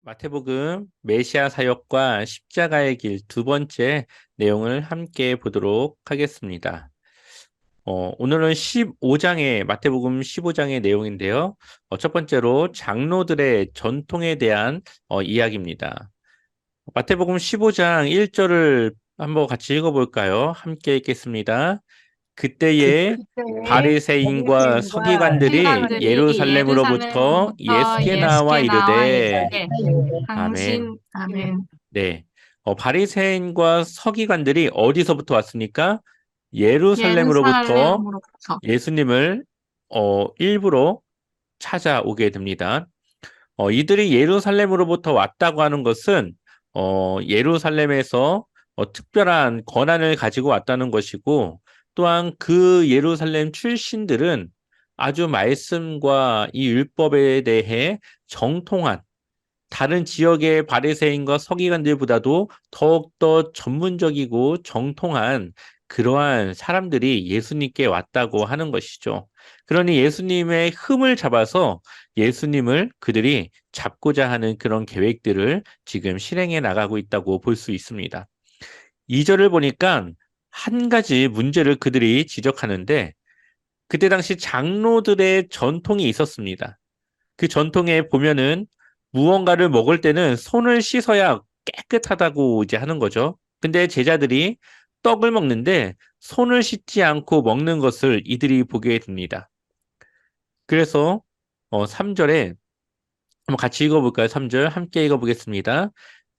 마태복음 메시아 사역과 십자가의 길 두 번째 내용을 함께 보도록 하겠습니다. 오늘은 마태복음 15장의 내용인데요. 첫 번째로 장로들의 전통에 대한 이야기입니다. 마태복음 15장 1절을 한번 같이 읽어볼까요? 함께 읽겠습니다. 그때에 바리새인과 서기관들이 예루살렘으로부터 예수께 나와 이르되 아멘. 아멘. 네. 바리새인과 서기관들이 어디서부터 왔습니까? 예루살렘으로부터 예루살렘으로부터. 예수님을 일부러 찾아오게 됩니다. 이들이 예루살렘으로부터 왔다고 하는 것은 예루살렘에서 특별한 권한을 가지고 왔다는 것이고, 또한 그 예루살렘 출신들은 아주 말씀과 이 율법에 대해 정통한 다른 지역의 바리새인과 서기관들보다도 더욱더 전문적이고 정통한 그러한 사람들이 예수님께 왔다고 하는 것이죠. 그러니 예수님의 흠을 잡아서 예수님을 그들이 잡고자 하는 그런 계획들을 지금 실행해 나가고 있다고 볼 수 있습니다. 2절을 보니까 한 가지 문제를 그들이 지적하는데, 그때 당시 장로들의 전통이 있었습니다. 그 전통에 보면은 무언가를 먹을 때는 손을 씻어야 깨끗하다고 이제 하는 거죠. 근데 제자들이 떡을 먹는데 손을 씻지 않고 먹는 것을 이들이 보게 됩니다. 그래서 3절에 한번 같이 읽어볼까요? 3절 함께 읽어보겠습니다.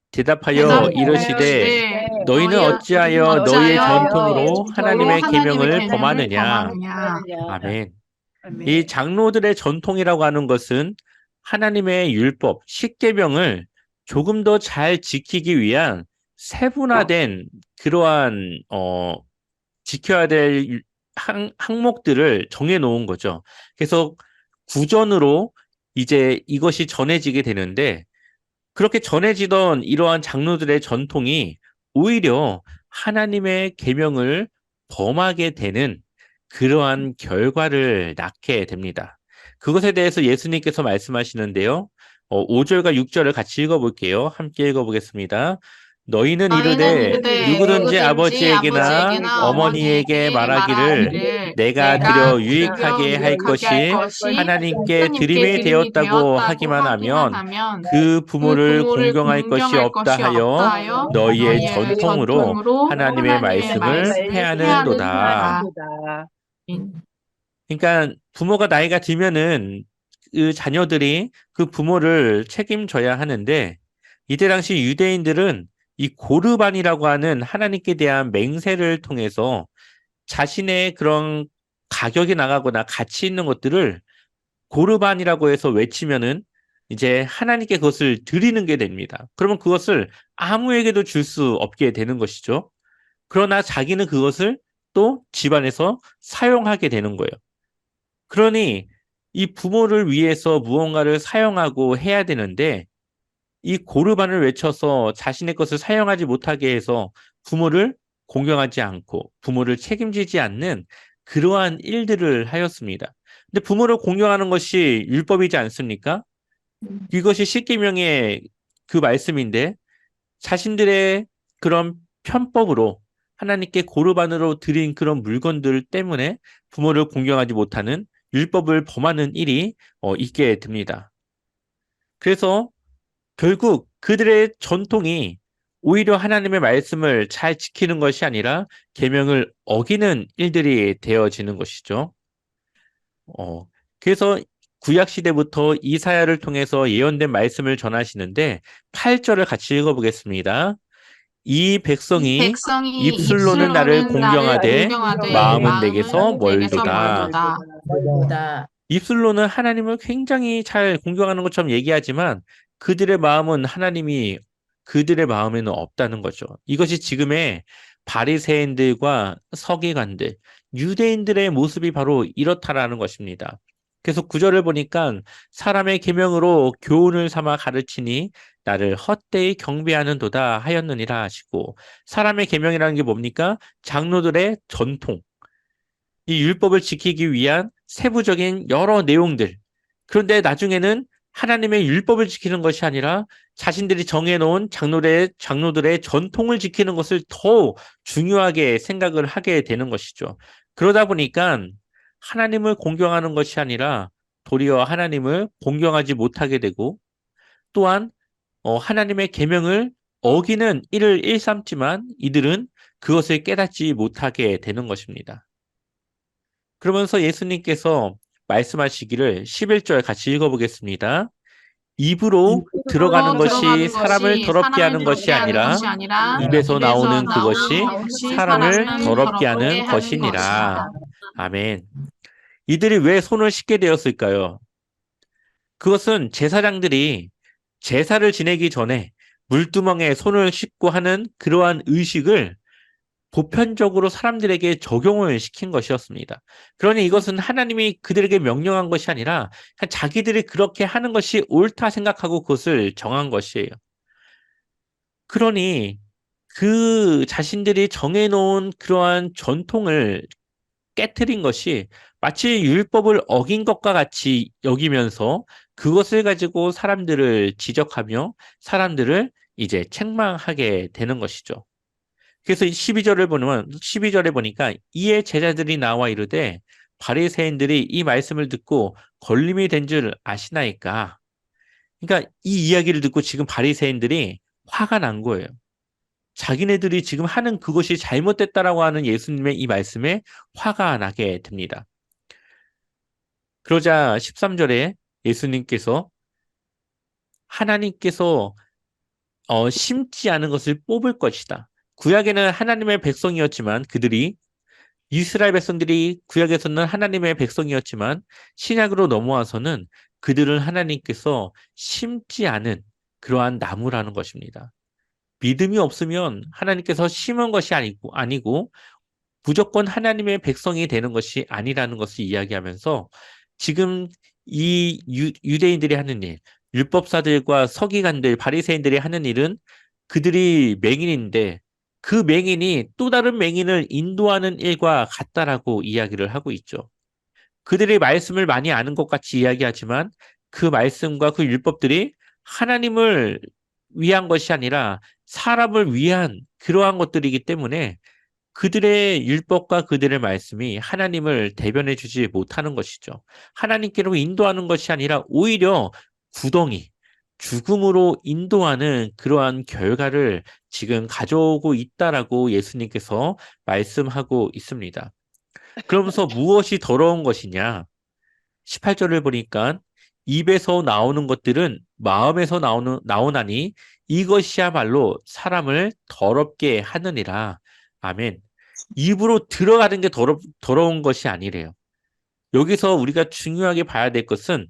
대답하여 대답하여 이르시되 이르시되 너희는 어찌하여 너희의 전통으로 하나님의 계명을 계명을 범하느냐. 범하느냐. 아멘. 이 아멘. 장로들의 전통이라고 하는 것은 하나님의 율법, 십계명을 조금 더 잘 지키기 위한 세분화된 그러한 지켜야 될 항목들을 정해 놓은 거죠. 그래서 구전으로 이제 이것이 전해지게 되는데, 그렇게 전해지던 이러한 장로들의 전통이 오히려 하나님의 계명을 범하게 되는 그러한 결과를 낳게 됩니다. 그것에 대해서 예수님께서 말씀하시는데요. 5절과 6절을 같이 읽어볼게요. 함께 읽어보겠습니다. 너희는 너희는 이르되 이르되 누구든지 누구든지 아버지에게나 아버지에게나 어머니에게 어머니에게 말하기를 말하기를 내가 내가 드려 드려 유익하게 할 유익하게 할 것이 것이 하나님께 하나님께 드림이 드림이 되었다고 되었다고 하기만 하기만 하면 하면 그 그 부모를 부모를 공경할 것이 공경할 없다 것이 없다 하여 하여 너희의 너희의 전통으로 전통으로 하나님의 하나님의 말씀을 말씀을 패하는도다. 폐하는도다. 하는도다. 그러니까 부모가 나이가 들면은 그 자녀들이 그 부모를 책임져야 하는데, 이때 당시 유대인들은 이 고르반이라고 하는 하나님께 대한 맹세를 통해서 자신의 그런 가격이 나가거나 가치 있는 것들을 고르반이라고 해서 외치면은 이제 하나님께 그것을 드리는 게 됩니다. 그러면 그것을 아무에게도 줄 수 없게 되는 것이죠. 그러나 자기는 그것을 또 집안에서 사용하게 되는 거예요. 그러니 이 부모를 위해서 무언가를 사용하고 해야 되는데, 이 고르반을 외쳐서 자신의 것을 사용하지 못하게 해서 부모를 공경하지 않고 부모를 책임지지 않는 그러한 일들을 하였습니다. 근데 부모를 공경하는 것이 율법이지 않습니까? 이것이 십계명의 그 말씀인데, 자신들의 그런 편법으로 하나님께 고르반으로 드린 그런 물건들 때문에 부모를 공경하지 못하는 율법을 범하는 일이 있게 됩니다. 그래서 결국 그들의 전통이 오히려 하나님의 말씀을 잘 지키는 것이 아니라 계명을 어기는 일들이 되어지는 것이죠. 어, 그래서 구약 시대부터 이사야를 통해서 예언된 말씀을 전하시는데 8절을 같이 읽어보겠습니다. 이 이 백성이 백성이 입술로는 나를 입술로는 나를 공경하되 공경하되 마음은 내게서 마음은 내게서 멀도다. 멀도다. 멀도다. 입술로는 하나님을 굉장히 잘 공경하는 것처럼 얘기하지만 그들의 마음은 하나님이 그들의 마음에는 없다는 거죠. 이것이 지금의 바리새인들과 서기관들, 유대인들의 모습이 바로 이렇다라는 것입니다. 그래서 구절을 보니까 사람의 계명으로 교훈을 삼아 가르치니 나를 헛되이 경배하는도다 하였느니라 하시고, 사람의 계명이라는 게 뭡니까? 장로들의 전통, 이 율법을 지키기 위한 세부적인 여러 내용들. 그런데 나중에는 하나님의 율법을 지키는 것이 아니라 자신들이 정해놓은 장로들의 전통을 지키는 것을 더 중요하게 생각을 하게 되는 것이죠. 그러다 보니까 하나님을 공경하는 것이 아니라 도리어 하나님을 공경하지 못하게 되고, 또한 하나님의 계명을 어기는 일을 일삼지만 이들은 그것을 깨닫지 못하게 되는 것입니다. 그러면서 예수님께서 말씀하시기를 11절 같이 읽어보겠습니다. 입으로 들어가는 입으로 것이 들어가는 사람을 것이 더럽게 사람을 하는 것이 더럽게 하는 아니라 것이 아니라 입에서 입에서 나오는 나오는 그것이 것이 사람을 사람을 더럽게 더럽게 하는 하는 것이니라. 것이다. 아멘. 이들이 왜 손을 씻게 되었을까요? 그것은 제사장들이 제사를 지내기 전에 물두멍에 손을 씻고 하는 그러한 의식을 보편적으로 사람들에게 적용을 시킨 것이었습니다. 그러니 이것은 하나님이 그들에게 명령한 것이 아니라 그냥 자기들이 그렇게 하는 것이 옳다 생각하고 그것을 정한 것이에요. 그러니 그 자신들이 정해놓은 그러한 전통을 깨트린 것이 마치 율법을 어긴 것과 같이 여기면서 그것을 가지고 사람들을 지적하며 사람들을 이제 책망하게 되는 것이죠. 그래서 12절을 보면 12절에 보니까 이에 제자들이 나와 이르되 바리새인들이 이 말씀을 듣고 걸림이 된 줄 아시나이까. 그러니까 이 이야기를 듣고 지금 바리새인들이 화가 난 거예요. 자기네들이 지금 하는 그것이 잘못됐다라고 하는 예수님의 이 말씀에 화가 나게 됩니다. 그러자 13절에 예수님께서 하나님께서 심지 않은 것을 뽑을 것이다. 구약에는 하나님의 백성이었지만 그들이 이스라엘 백성들이 구약에서는 하나님의 백성이었지만 신약으로 넘어와서는 그들은 하나님께서 심지 않은 그러한 나무라는 것입니다. 믿음이 없으면 하나님께서 심은 것이 아니고 무조건 하나님의 백성이 되는 것이 아니라는 것을 이야기하면서 지금 이 유대인들이 하는 일, 율법사들과 서기관들, 바리새인들이 하는 일은 그들이 맹인인데 그 맹인이 또 다른 맹인을 인도하는 일과 같다라고 이야기를 하고 있죠. 그들이 말씀을 많이 아는 것 같이 이야기하지만 그 말씀과 그 율법들이 하나님을 위한 것이 아니라 사람을 위한 그러한 것들이기 때문에 그들의 율법과 그들의 말씀이 하나님을 대변해 주지 못하는 것이죠. 하나님께로 인도하는 것이 아니라 오히려 구덩이, 죽음으로 인도하는 그러한 결과를 지금 가져오고 있다라고 예수님께서 말씀하고 있습니다. 그러면서 무엇이 더러운 것이냐? 18절을 보니까 입에서 나오는 것들은 마음에서 나오나니 이것이야말로 사람을 더럽게 하느니라. 아멘. 입으로 들어가는 게 더러운 것이 아니래요. 여기서 우리가 중요하게 봐야 될 것은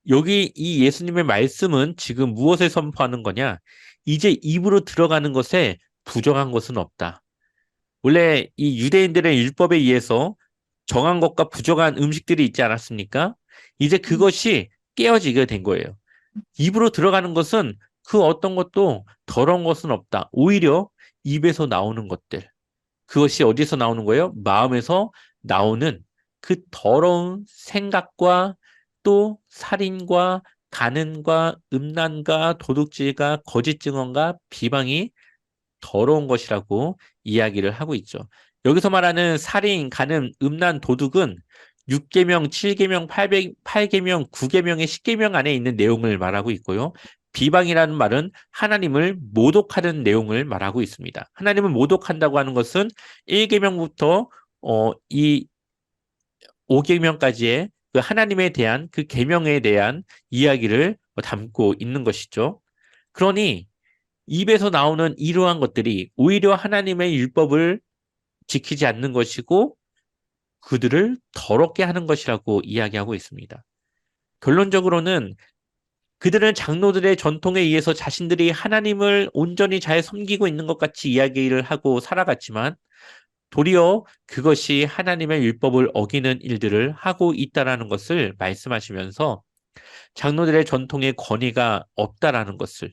여기 이 예수님의 말씀은 지금 무엇을 선포하는 거냐? 이제 입으로 들어가는 것에 부정한 것은 없다. 원래 이 유대인들의 율법에 의해서 정한 것과 부정한 음식들이 있지 않았습니까? 이제 그것이 깨어지게 된 거예요. 입으로 들어가는 것은 그 어떤 것도 더러운 것은 없다. 오히려 입에서 나오는 것들. 그것이 어디서 나오는 거예요? 마음에서 나오는 그 더러운 생각과 또 살인과 간음과 음란과 도둑질과 거짓 증언과 비방이 더러운 것이라고 이야기를 하고 있죠. 여기서 말하는 살인, 간음, 음란, 도둑은 6계명, 7계명, 8계명, 9계명의 10계명 안에 있는 내용을 말하고 있고요. 비방이라는 말은 하나님을 모독하는 내용을 말하고 있습니다. 하나님을 모독한다고 하는 것은 1계명부터 이 5계명까지의 그 하나님에 대한 그 계명에 대한 이야기를 담고 있는 것이죠. 그러니 입에서 나오는 이러한 것들이 오히려 하나님의 율법을 지키지 않는 것이고 그들을 더럽게 하는 것이라고 이야기하고 있습니다. 결론적으로는 그들은 장로들의 전통에 의해서 자신들이 하나님을 온전히 잘 섬기고 있는 것 같이 이야기를 하고 살아갔지만 도리어 그것이 하나님의 율법을 어기는 일들을 하고 있다라는 것을 말씀하시면서 장로들의 전통에 권위가 없다라는 것을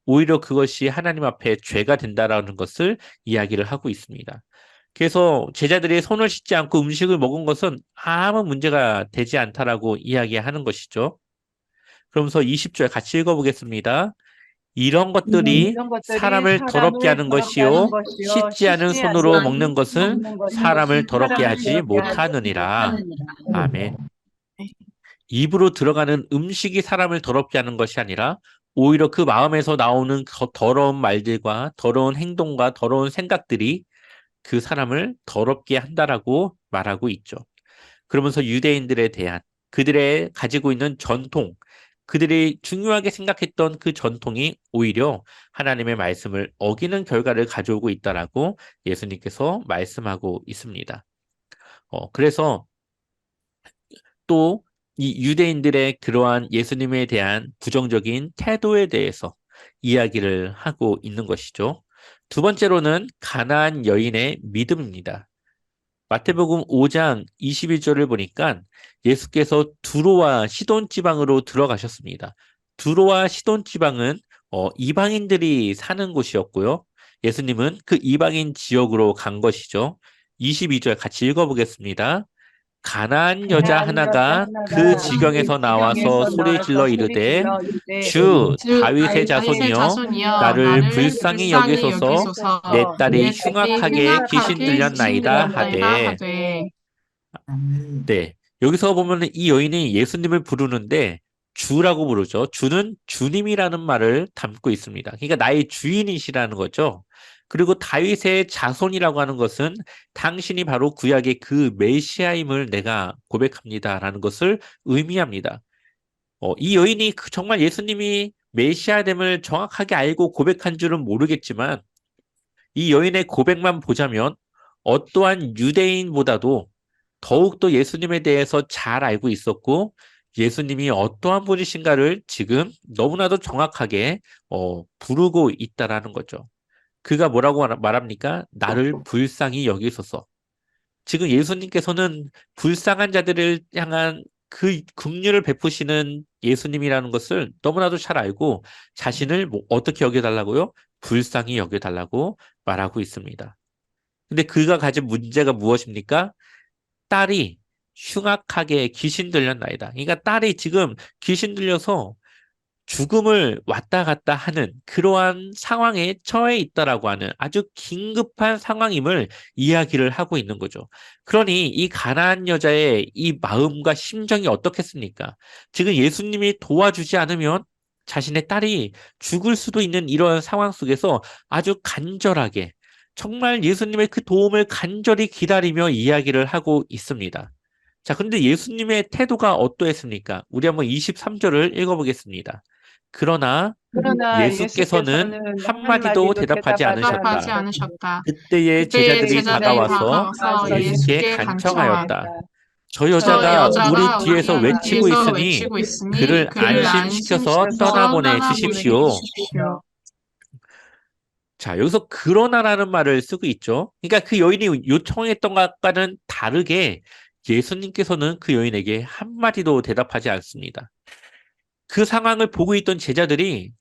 오히려 그것이 하나님 앞에 죄가 된다라는 것을 이야기를 하고 있습니다. 그래서 제자들이 손을 씻지 않고 음식을 먹은 것은 아무 문제가 되지 않다라고 이야기하는 것이죠. 그러면서 20절 같이 읽어보겠습니다. 이런 것들이 이런 것들이 사람을 더럽게 사람을 하는 더럽게 하는 것이요. 것이요 씻지 않은 씻지 손으로 않는 먹는 것은 먹는 것은 사람을 더럽게 사람을 하지 더럽게 하지 못하느니라. 못하느니라. 아멘. 입으로 들어가는 음식이 사람을 더럽게 하는 것이 아니라 오히려 그 마음에서 나오는 더러운 말들과 더러운 행동과 더러운 생각들이 그 사람을 더럽게 한다라고 말하고 있죠. 그러면서 유대인들에 대한 그들의 가지고 있는 전통, 그들이 중요하게 생각했던 그 전통이 오히려 하나님의 말씀을 어기는 결과를 가져오고 있다라고 예수님께서 말씀하고 있습니다. 그래서 또 이 유대인들의 그러한 예수님에 대한 부정적인 태도에 대해서 이야기를 하고 있는 것이죠. 두 번째로는 가나안 여인의 믿음입니다. 마태복음 5장 21절을 보니까 예수께서 두로와 시돈 지방으로 들어가셨습니다. 두로와 시돈 지방은 이방인들이 사는 곳이었고요. 예수님은 그 이방인 지역으로 간 것이죠. 22절 같이 읽어보겠습니다. 가나안 여자 가나안 여자 하나가 그 하나가 그 지경에서 나와서 지경에서 소리 나와서 질러 소리 이르되 질러 이르되 주 주 다윗의 다윗의 자손이여 자손이여 나를 나를 불쌍히 불쌍히 여기소서 여기소서 내 딸이 내 딸이 흉악하게 귀신 흉악하게 귀신 들렸나이다 들렸나이다 하되 하되 네. 여기서 보면 이 여인이 예수님을 부르는데 주라고 부르죠. 주는 주님이라는 말을 담고 있습니다. 그러니까 나의 주인이시라는 거죠. 그리고 다윗의 자손이라고 하는 것은 당신이 바로 구약의 그 메시아임을 내가 고백합니다라는 것을 의미합니다. 이 여인이 정말 예수님이 메시아됨을 정확하게 알고 고백한 줄은 모르겠지만 이 여인의 고백만 보자면 어떠한 유대인보다도 더욱더 예수님에 대해서 잘 알고 있었고 예수님이 어떠한 분이신가를 지금 너무나도 정확하게 부르고 있다라는 거죠. 그가 뭐라고 말합니까? 나를 불쌍히 여기소서. 지금 예수님께서는 불쌍한 자들을 향한 그 긍휼을 베푸시는 예수님이라는 것을 너무나도 잘 알고 자신을 어떻게 여겨달라고요? 불쌍히 여겨달라고 말하고 있습니다. 근데 그가 가진 문제가 무엇입니까? 딸이 흉악하게 귀신 들렸나이다. 그러니까 딸이 지금 귀신 들려서 죽음을 왔다 갔다 하는 그러한 상황에 처해 있다라고 하는 아주 긴급한 상황임을 이야기를 하고 있는 거죠. 그러니 이 가나안 여자의 이 마음과 심정이 어떻겠습니까? 지금 예수님이 도와주지 않으면 자신의 딸이 죽을 수도 있는 이런 상황 속에서 아주 간절하게 정말 예수님의 그 도움을 간절히 기다리며 이야기를 하고 있습니다. 자, 근데 예수님의 태도가 어떠했습니까? 우리 한번 23절을 읽어보겠습니다. 그러나 그러나 예수께서는 예수께서는 한마디도 한마디도 대답하지 대답하지 대답하지 않으셨다. 않으셨다. 않으셨다. 그때의 그때의 제자들이 제자들이 제자들이 다가와서 다가와서 다가와서 예수께 예수께 예수께 간청하였다. 간청하였다. 간청하였다. 저 저 저 여자가 우리 여자가 여자가 뒤에서 우리 우리 외치고 뒤에서 뒤에서 있으니 외치고 외치고 있으니 있으니 그를 그를 그를 안심시켜서 안심시켜서 안심시켜서 떠나보내 떠나보내 떠나보내 주십시오. 주십시오. 주십시오. 자, 여기서 그러나라는 말을 쓰고 있죠. 그러니까 그 여인이 요청했던 것과는 다르게 예수님께서는 그 여인에게 한마디도 대답하지 않습니다. 그 상황을 보고 있던 제자들이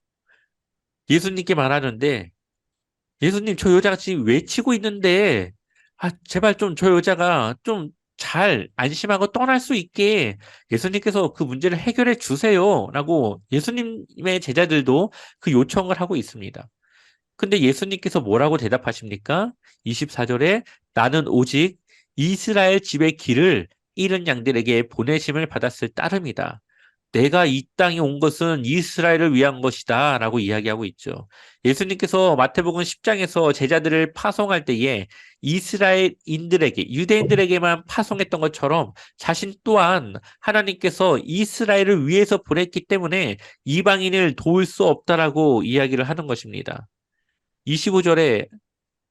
예수님께 말하는데 예수님, 저 여자가 지금 외치고 있는데, 제발 좀 저 여자가 좀 잘 안심하고 떠날 수 있게 예수님께서 그 문제를 해결해 주세요. 라고 예수님의 제자들도 그 요청을 하고 있습니다. 근데 예수님께서 뭐라고 대답하십니까? 24절에 나는 오직 이스라엘 집의 길을 잃은 양들에게 보내심을 받았을 따름이다. 내가 이 땅에 온 것은 이스라엘을 위한 것이다 라고 이야기하고 있죠. 예수님께서 마태복음 10장에서 제자들을 파송할 때에 이스라엘인들에게, 유대인들에게만 파송했던 것처럼 자신 또한 하나님께서 이스라엘을 위해서 보냈기 때문에 이방인을 도울 수 없다라고 이야기를 하는 것입니다. 25절에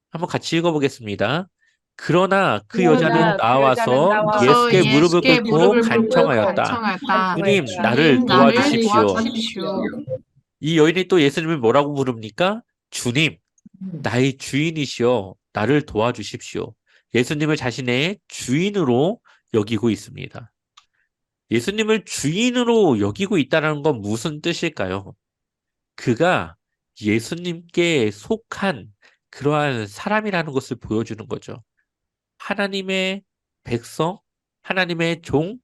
한번 같이 읽어보겠습니다. 그러나 그 여자는 그러나 그 여자는 나와서 와서 예수께 나와서 무릎을 예수께 예수께 꿇고 무릎을 무릎을 꿇고 꿇고 간청하였다. 간청하였다. 주님, 간청하였다. 나를 주님, 나를 나를 도와주십시오. 도와주십시오. 도와주십시오. 이 여인이 또 예수님을 뭐라고 부릅니까? 주님, 나의 주인이시여, 나를 도와주십시오. 예수님을 자신의 주인으로 여기고 있습니다. 예수님을 주인으로 여기고 있다는 건 무슨 뜻일까요? 그가 예수님께 속한 그러한 사람이라는 것을 보여주는 거죠. 하나님의 백성, 하나님의 종,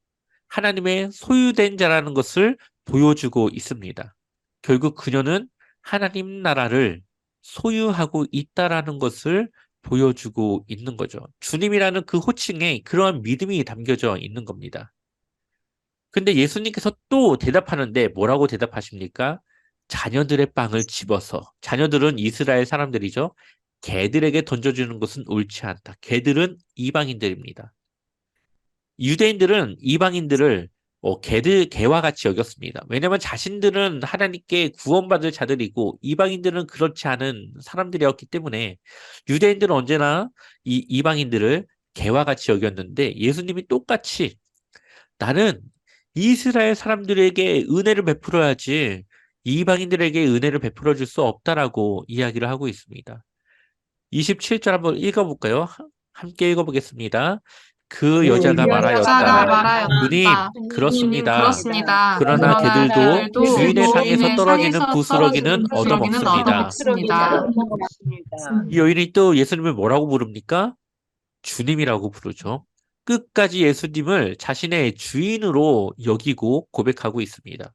하나님의 소유된 자라는 것을 보여주고 있습니다. 결국 그녀는 하나님 나라를 소유하고 있다라는 것을 보여주고 있는 거죠. 주님이라는 그 호칭에 그러한 믿음이 담겨져 있는 겁니다. 근데 예수님께서 또 대답하는데 뭐라고 대답하십니까? 자녀들의 빵을 집어서, 자녀들은 이스라엘 사람들이죠. 개들에게 던져주는 것은 옳지 않다. 개들은 이방인들입니다. 유대인들은 이방인들을 개와 같이 여겼습니다. 왜냐하면 자신들은 하나님께 구원받을 자들이고 이방인들은 그렇지 않은 사람들이었기 때문에 유대인들은 언제나 이 이방인들을 개와 같이 여겼는데 예수님이 똑같이 나는 이스라엘 사람들에게 은혜를 베풀어야지 이방인들에게 은혜를 베풀어 줄 수 없다라고 이야기를 하고 있습니다. 27절 한번 읽어볼까요? 함께 읽어보겠습니다. 그 여자가 여자가 말하였다. 주님, 말하였다. 그렇습니다. 그렇습니다. 그러나 그들도 그들도 주인의 상에서 주인의 떨어지는 상에서 부스러기는 떨어지는 부스러기는 얻어먹습니다. 얻어먹습니다. 이 여인이 또 예수님을 뭐라고 부릅니까? 주님이라고 부르죠. 끝까지 예수님을 자신의 주인으로 여기고 고백하고 있습니다.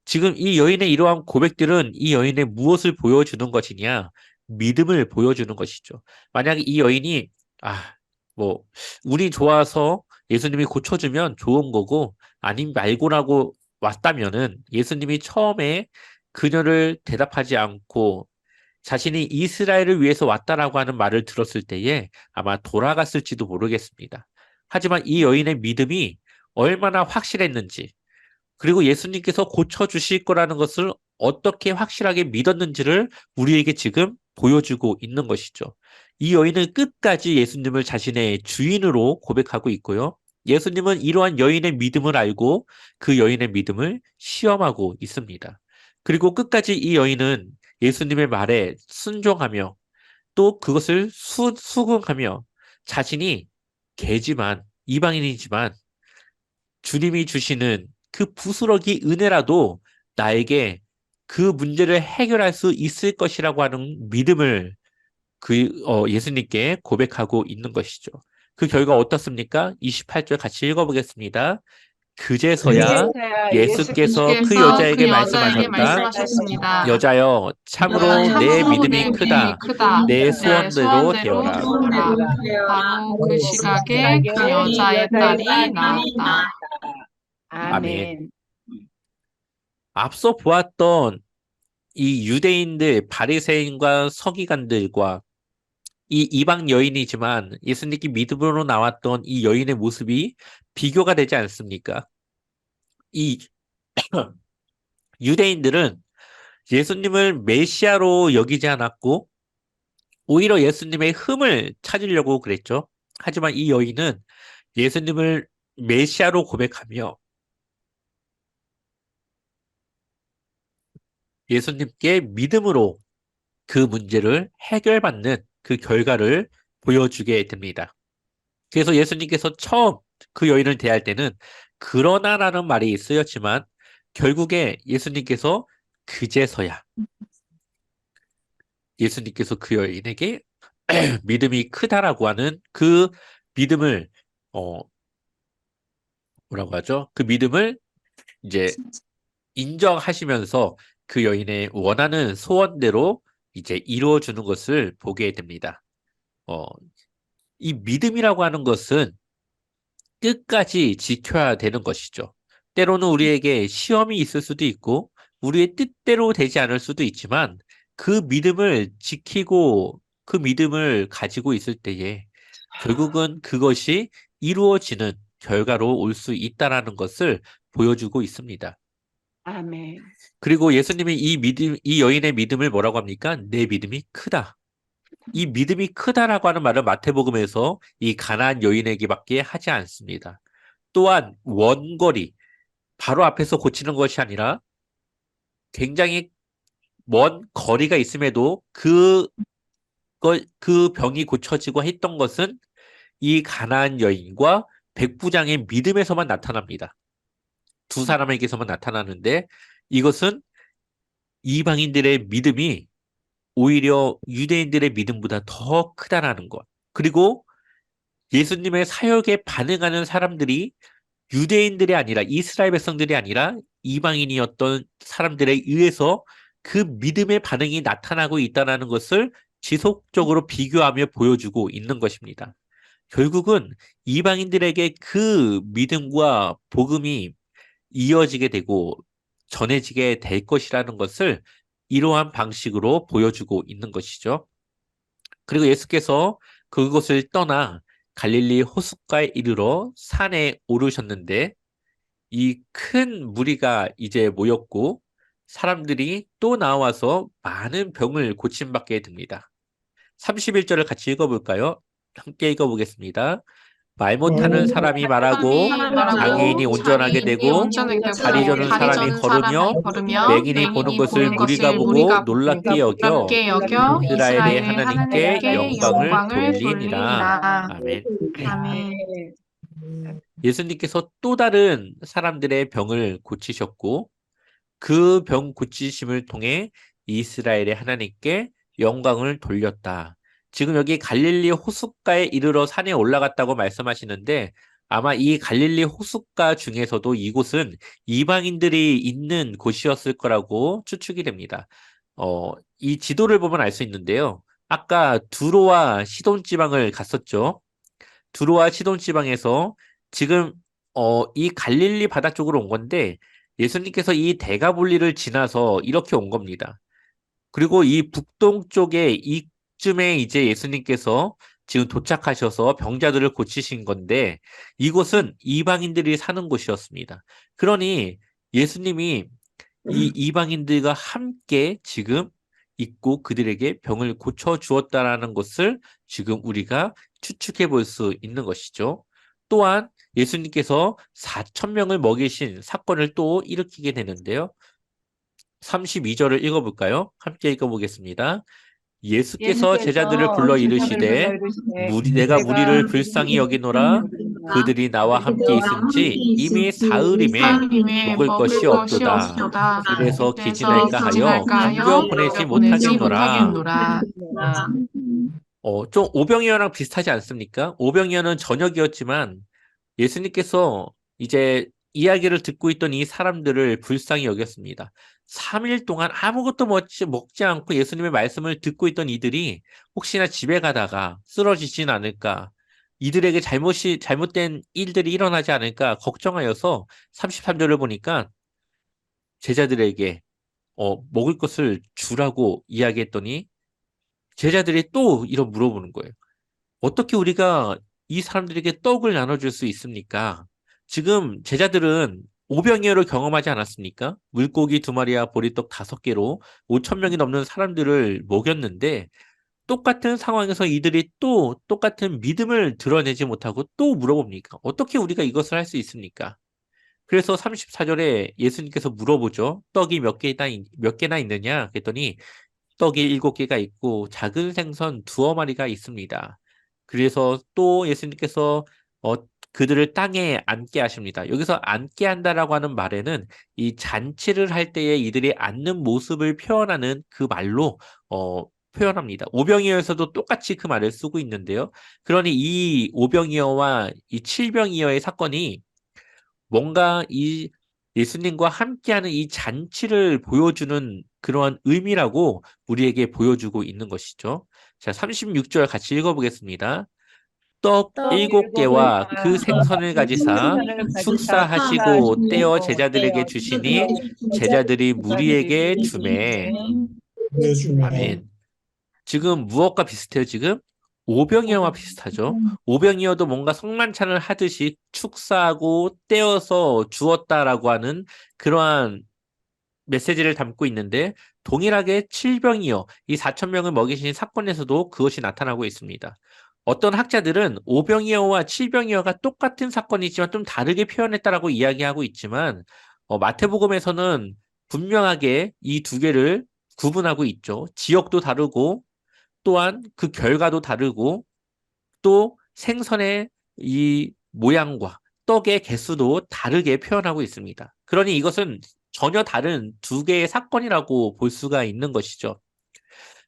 지금 이 여인의 이러한 고백들은 이 여인의 무엇을 보여주는 것이냐? 믿음을 보여주는 것이죠. 만약에 이 여인이, 뭐, 운이 좋아서 예수님이 고쳐주면 좋은 거고, 아님 말고라고 왔다면은 예수님이 처음에 그녀를 대답하지 않고 자신이 이스라엘을 위해서 왔다라고 하는 말을 들었을 때에 아마 돌아갔을지도 모르겠습니다. 하지만 이 여인의 믿음이 얼마나 확실했는지, 그리고 예수님께서 고쳐주실 거라는 것을 어떻게 확실하게 믿었는지를 우리에게 지금 보여주고 있는 것이죠. 이 여인은 끝까지 예수님을 자신의 주인으로 고백하고 있고요. 예수님은 이러한 여인의 믿음을 알고 그 여인의 믿음을 시험하고 있습니다. 그리고 끝까지 이 여인은 예수님의 말에 순종하며 또 그것을 수긍하며 자신이 개지만 이방인이지만 주님이 주시는 그 부스러기 은혜라도 나에게 그 문제를 해결할 수 있을 것이라고 하는 믿음을 예수님께 고백하고 있는 것이죠. 그 결과 어떻습니까? 28절 같이 읽어보겠습니다. 그제서야 예수께서 그 예수께서 그 여자에게 여자에게 말씀하셨다. 말씀하셨습니다. 여자여, 참으로 내 참으로 믿음이 내 믿음이 크다. 크다. 내 내 소원대로 소원대로 되어라. 되어라. 바로 그 시각에 그 여자의 딸이 나았다. 아멘. 앞서 보았던 이 유대인들, 바리새인과 서기관들과 이 이방 여인이지만 예수님께 믿음으로 나왔던 이 여인의 모습이 비교가 되지 않습니까? 이 유대인들은 예수님을 메시아로 여기지 않았고 오히려 예수님의 흠을 찾으려고 그랬죠. 하지만 이 여인은 예수님을 메시아로 고백하며 예수님께 믿음으로 그 문제를 해결받는 그 결과를 보여주게 됩니다. 그래서 예수님께서 처음 그 여인을 대할 때는 그러나라는 말이 쓰였지만 결국에 예수님께서 그제서야 예수님께서 그 여인에게 믿음이 크다라고 하는 그 믿음을 어 뭐라고 하죠? 그 믿음을 이제 인정하시면서 그 여인의 원하는 소원대로 이제 이루어주는 것을 보게 됩니다. 어, 이 믿음이라고 하는 것은 끝까지 지켜야 되는 것이죠. 때로는 우리에게 시험이 있을 수도 있고, 우리의 뜻대로 되지 않을 수도 있지만, 그 믿음을 지키고 그 믿음을 가지고 있을 때에 결국은 그것이 이루어지는 결과로 올 수 있다라는 것을 보여주고 있습니다. 아멘. 그리고 예수님이 이 여인의 믿음을 뭐라고 합니까? 내 믿음이 크다. 이 믿음이 크다라고 하는 말을 마태복음에서 이 가나안 여인에게밖에 하지 않습니다. 또한 원거리, 바로 앞에서 고치는 것이 아니라 굉장히 먼 거리가 있음에도 그 병이 고쳐지고 했던 것은 이 가나안 여인과 백부장의 믿음에서만 나타납니다. 두 사람에게서만 나타나는데 이것은 이방인들의 믿음이 오히려 유대인들의 믿음보다 더 크다라는 것. 그리고 예수님의 사역에 반응하는 사람들이 유대인들이 아니라 이스라엘 백성들이 아니라 이방인이었던 사람들에 의해서 그 믿음의 반응이 나타나고 있다는 것을 지속적으로 비교하며 보여주고 있는 것입니다. 결국은 이방인들에게 그 믿음과 복음이 이어지게 되고 전해지게 될 것이라는 것을 이러한 방식으로 보여주고 있는 것이죠. 그리고 예수께서 그곳을 떠나 갈릴리 호숫가에 이르러 산에 오르셨는데 이 큰 무리가 이제 모였고 사람들이 또 나와서 많은 병을 고침받게 됩니다. 31절을 같이 읽어볼까요? 함께 읽어보겠습니다. 말 못하는 사람이 말하고 사람이 말하고 장애인이 온전하게 장애인이 되고 온전하게 다리 되고 저는 다리 사람이 저는 사람이 걸으며 걸으며 맹인이 보는 맹인이 것을 보는 무리가 것을 보고 무리가 놀랍게 여겨 놀랍게 여겨 이스라엘의 이스라엘의 하나님께 하나님께 영광을 영광을 돌리니라. 돌리니라. 아멘. 아멘. 예수님께서 또 다른 사람들의 병을 고치셨고 그 병 고치심을 통해 이스라엘의 하나님께 영광을 돌렸다. 지금 여기 갈릴리 호숫가에 이르러 산에 올라갔다고 말씀하시는데 아마 이 갈릴리 호숫가 중에서도 이곳은 이방인들이 있는 곳이었을 거라고 추측이 됩니다. 이 지도를 보면 알 수 있는데요. 아까 두로와 시돈 지방을 갔었죠. 두로와 시돈 지방에서 지금 이 갈릴리 바다 쪽으로 온 건데 예수님께서 이 대가볼리를 지나서 이렇게 온 겁니다. 그리고 이 북동쪽에 이쯤에 이제 예수님께서 지금 도착하셔서 병자들을 고치신 건데 이곳은 이방인들이 사는 곳이었습니다. 그러니 예수님이 이 이방인들과 함께 지금 있고 그들에게 병을 고쳐 주었다라는 것을 지금 우리가 추측해 볼 수 있는 것이죠. 또한 예수님께서 4천 명을 먹이신 사건을 또 일으키게 되는데요. 32절을 읽어볼까요? 함께 읽어보겠습니다. 예수께서 제자들을 불러 이르시되 내가 무리를 불쌍히 여기노라 그들이 나와 함께 있은지 이미 사흘임에 사흘임에 먹을 것이 먹을 것이 없도다. 없도다. 이래서 그래서 기진할까 하여 기진할까 옮겨 하여 보내지 보내지 못하겠노라. 못하겠노라. 좀 오병이어랑 비슷하지 않습니까? 오병이어는 저녁이었지만 예수님께서 이제 이야기를 듣고 있던 이 사람들을 불쌍히 여겼습니다. 3일 동안 아무것도 먹지 않고 예수님의 말씀을 듣고 있던 이들이 혹시나 집에 가다가 쓰러지진 않을까, 이들에게 잘못된 일들이 일어나지 않을까 걱정하여서 33절을 보니까 제자들에게 먹을 것을 주라고 이야기했더니 제자들이 또 이런 물어보는 거예요. 어떻게 우리가 이 사람들에게 떡을 나눠줄 수 있습니까? 지금 제자들은 오병이어를 경험하지 않았습니까? 물고기 2마리와 보리떡 5개로 5천 명이 넘는 사람들을 먹였는데 똑같은 상황에서 이들이 또 똑같은 믿음을 드러내지 못하고 또 물어봅니까? 어떻게 우리가 이것을 할 수 있습니까? 그래서 34절에 예수님께서 물어보죠. 떡이 몇 개나 있느냐? 그랬더니 떡이 7개가 있고 작은 생선 2마리가 있습니다. 그래서 또 예수님께서 어, 그들을 땅에 앉게 하십니다. 여기서 앉게 한다라고 하는 말에는 이 잔치를 할 때에 이들이 앉는 모습을 표현하는 그 말로 표현합니다. 오병이어에서도 똑같이 그 말을 쓰고 있는데요. 그러니 이 오병이어와 이 칠병이어의 사건이 뭔가 이 예수님과 함께하는 이 잔치를 보여주는 그러한 의미라고 우리에게 보여주고 있는 것이죠. 자, 36절 같이 읽어보겠습니다. 떡 떡 7개와 그 7개와 생선을 그 가지사 생선을 가지사 축사하시고 떼어 축사하시고 제자들에게 떼어 주시니 제자들이 무리에게 주매. 주매. 아멘. 지금 무엇과 비슷해요, 지금? 오병이어와 비슷하죠. 오병이어도 뭔가 성만찬을 하듯이 축사하고 떼어서 주었다라고 하는 그러한 메시지를 담고 있는데 동일하게 칠병이어 이 4천 명을 먹이신 사건에서도 그것이 나타나고 있습니다. 어떤 학자들은 오병이어와 칠병이어가 똑같은 사건이지만 좀 다르게 표현했다라고 이야기하고 있지만 마태복음에서는 분명하게 이 두 개를 구분하고 있죠. 지역도 다르고 또한 그 결과도 다르고 또 생선의 이 모양과 떡의 개수도 다르게 표현하고 있습니다. 그러니 이것은 전혀 다른 두 개의 사건이라고 볼 수가 있는 것이죠.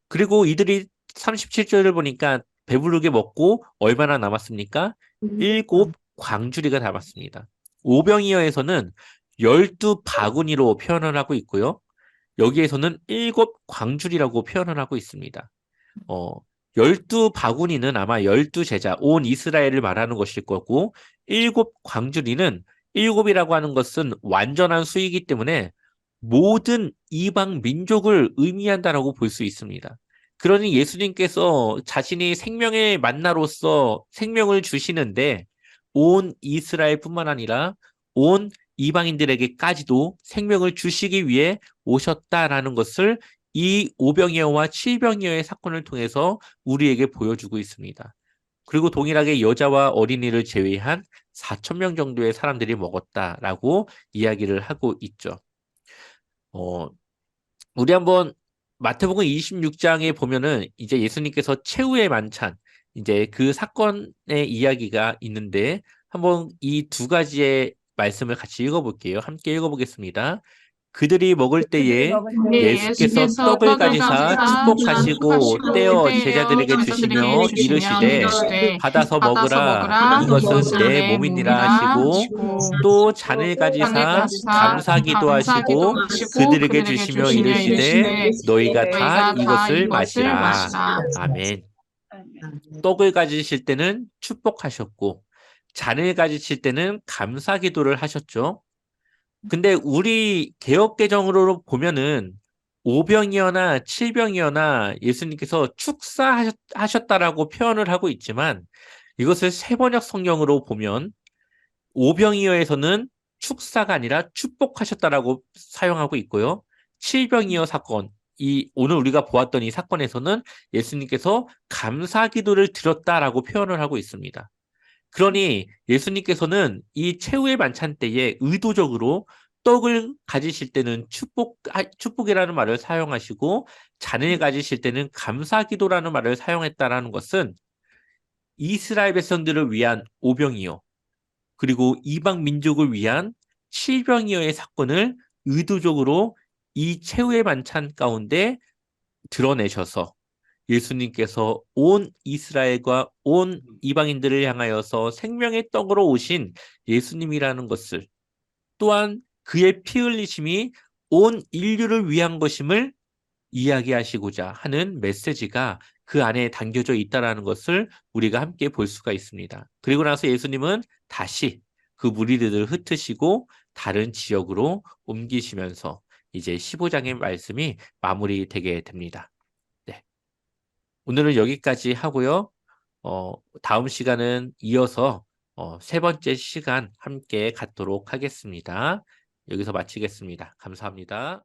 그리고 이들이 37절을 보니까 배부르게 먹고 얼마나 남았습니까? 7광주리가 남았습니다. 오병이어에서는 12바구니로 표현을 하고 있고요. 여기에서는 7광줄이라고 표현을 하고 있습니다. 12바구니는 아마 12제자, 온 이스라엘을 말하는 것일 거고, 7광주리는 7이라고 하는 것은 완전한 수이기 때문에 모든 이방 민족을 의미한다라고 볼 수 있습니다. 그러니 예수님께서 자신이 생명의 만나로서 생명을 주시는데 온 이스라엘뿐만 아니라 온 이방인들에게까지도 생명을 주시기 위해 오셨다라는 것을 이 오병이어와 칠병이어의 사건을 통해서 우리에게 보여주고 있습니다. 그리고 동일하게 여자와 어린이를 제외한 4,000명 정도의 사람들이 먹었다라고 이야기를 하고 있죠. 우리 한번 마태복음 26장에 보면은 이제 예수님께서 최후의 만찬, 이제 그 사건의 이야기가 있는데 한번 이 두 가지의 말씀을 같이 읽어볼게요. 함께 읽어보겠습니다. 그들이 먹을 때에 예수께서 떡을 가지사 축복하시고 떼어 제자들에게 주시며 이르시되 받아서 먹으라 이것은 내 몸이니라 하시고 또 잔을 가지사 감사기도 하시고 그들에게 주시며 이르시되 너희가 다 이것을 마시라. 아멘. 떡을 가지실 때는 축복하셨고 잔을 가지실 때는 감사기도를 하셨죠. 근데 우리 개역개정으로 보면은 오병이어나 칠병이어나 예수님께서 축사하셨다라고 표현을 하고 있지만 이것을 세번역 성경으로 보면 오병이어에서는 축사가 아니라 축복하셨다라고 사용하고 있고요. 칠병이어 사건, 오늘 우리가 보았던 이 사건에서는 예수님께서 감사기도를 드렸다라고 표현을 하고 있습니다. 그러니 예수님께서는 이 최후의 만찬 때에 의도적으로 떡을 가지실 때는 축복이라는 말을 사용하시고 잔을 가지실 때는 감사기도라는 말을 사용했다라는 것은 이스라엘 백성들을 위한 오병이어 그리고 이방 민족을 위한 칠병이어의 사건을 의도적으로 이 최후의 만찬 가운데 드러내셔서 예수님께서 온 이스라엘과 온 이방인들을 향하여서 생명의 떡으로 오신 예수님이라는 것을 또한 그의 피 흘리심이 온 인류를 위한 것임을 이야기하시고자 하는 메시지가 그 안에 담겨져 있다는 것을 우리가 함께 볼 수가 있습니다. 그리고 나서 예수님은 다시 그 무리들을 흩으시고 다른 지역으로 옮기시면서 이제 15장의 말씀이 마무리되게 됩니다. 네. 오늘은 여기까지 하고요. 다음 시간은 이어서 세 번째 시간 함께 갖도록 하겠습니다. 여기서 마치겠습니다. 감사합니다.